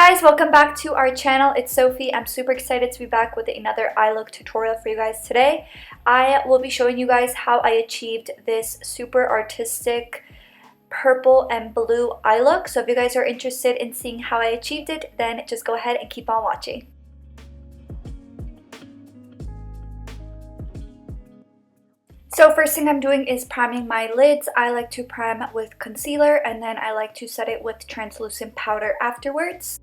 guys, welcome back to our channel. It's Sophie. I'm super excited to be back with another eye look tutorial for you guys today. I will be showing you guys how I achieved this super artistic purple and blue eye look. So if you guys are interested in seeing how I achieved it, then just go ahead and keep on watching. So first thing I'm doing is priming my lids. I like to prime with concealer and then I like to set it with translucent powder afterwards.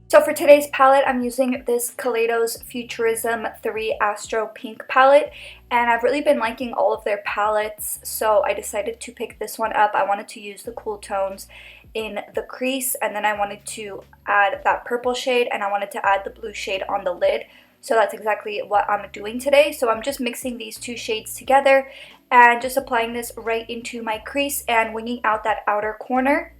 So for today's palette, I'm using this Kaleidos Futurism 3 Astro-Pink palette, and I've really been liking all of their palettes, so I decided to pick this one up. I wanted to use the cool tones in the crease, and then I wanted to add that purple shade, and I wanted to add the blue shade on the lid. So that's exactly what I'm doing today. So I'm just mixing these two shades together and just applying this right into my crease and winging out that outer corner.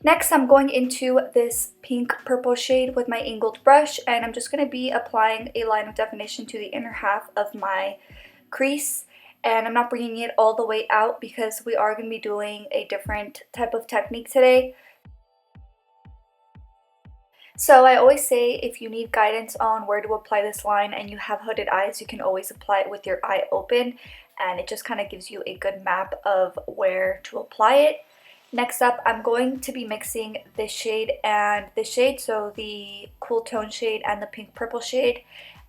Next, I'm going into this pink purple shade with my angled brush, and I'm just going to be applying a line of definition to the inner half of my crease. And I'm not bringing it all the way out because we are going to be doing a different type of technique today. So I always say if you need guidance on where to apply this line and you have hooded eyes, you can always apply it with your eye open, and it just kind of gives you a good map of where to apply it. Next up, I'm going to be mixing this shade and this shade, so the cool tone shade and the pink purple shade,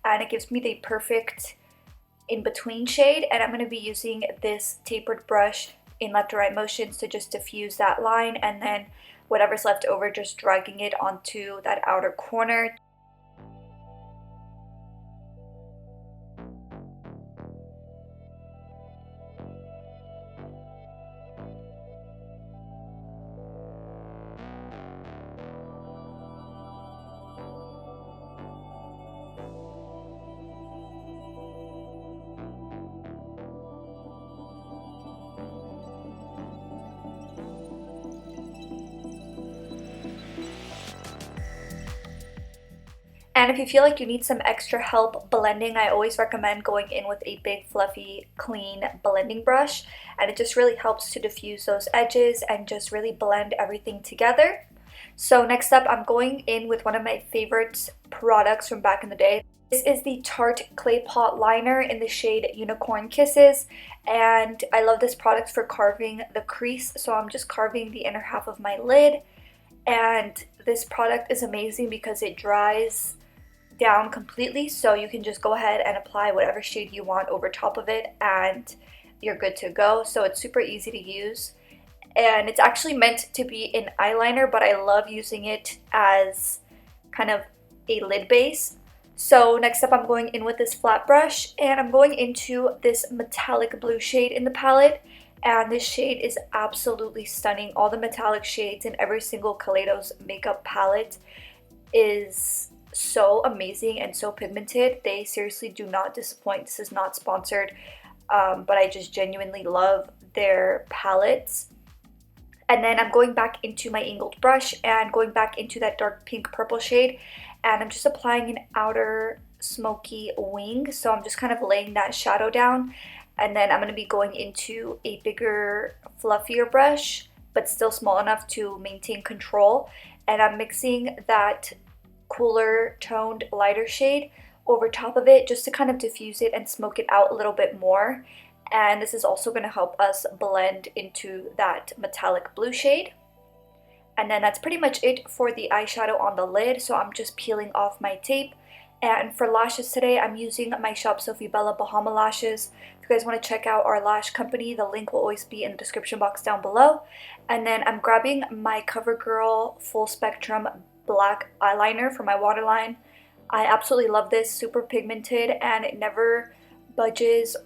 and it gives me the perfect in-between shade. And I'm going to be using this tapered brush in left to right motions to just diffuse that line, and then whatever's left over, just dragging it onto that outer corner. And if you feel like you need some extra help blending, I always recommend going in with a big, fluffy, clean blending brush. And it just really helps to diffuse those edges and just really blend everything together. So next up, I'm going in with one of my favorite products from back in the day. This is the Tarte Clay Pot Liner in the shade Unicorn Kisses. And I love this product for carving the crease. So I'm just carving the inner half of my lid. And this product is amazing because it dries down completely, so you can just go ahead and apply whatever shade you want over top of it and you're good to go. So it's super easy to use, and it's actually meant to be an eyeliner, but I love using it as kind of a lid base. So next up, I'm going in with this flat brush, and I'm going into this metallic blue shade in the palette, and this shade is absolutely stunning. All the metallic shades in every single Kaleidos makeup palette is so amazing and so pigmented. They seriously do not disappoint. This is not sponsored, but I just genuinely love their palettes. And then I'm going back into my angled brush and going back into that dark pink purple shade, and I'm just applying an outer smoky wing. So I'm just kind of laying that shadow down, and then I'm going to be going into a bigger, fluffier brush, but still small enough to maintain control, and I'm mixing that cooler toned lighter shade over top of it just to kind of diffuse it and smoke it out a little bit more. And this is also going to help us blend into that metallic blue shade. And then that's pretty much it for the eyeshadow on the lid. So I'm just peeling off my tape And for lashes today, I'm using my Shop Sophie Bella Bahama lashes. If you guys want to check out our lash company, the link will always be in the description box down below. And then I'm grabbing my CoverGirl Full Spectrum Black Eyeliner for my waterline. I absolutely love this, super pigmented and it never budges.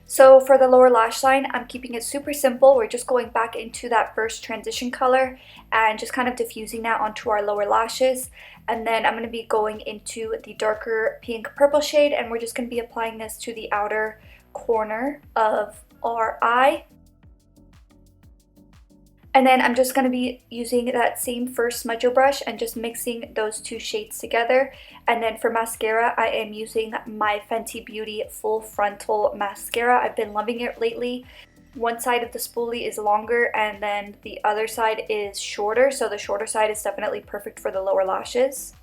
So for the lower lash line, I'm keeping it super simple. We're just going back into that first transition color and just kind of diffusing that onto our lower lashes. And then I'm going to be going into the darker pink purple shade, and we're just going to be applying this to the outer corner of our eye. And then I'm just going to be using that same first smudger brush and just mixing those two shades together. And then for mascara, I am using my Fenty Beauty Full Frontal Mascara. I've been loving it lately. One side of the spoolie is longer and then the other side is shorter. So the shorter side is definitely perfect for the lower lashes.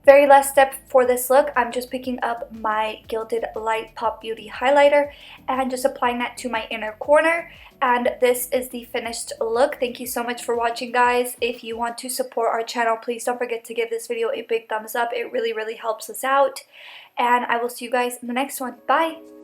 Very last step for this look, I'm just picking up my Gilded Light Pop Beauty highlighter and just applying that to my inner corner. And this is the finished look. Thank you so much for watching, guys. If you want to support our channel, please don't forget to give this video a big thumbs up. It really, really helps us out. And I will see you guys in the next one. Bye!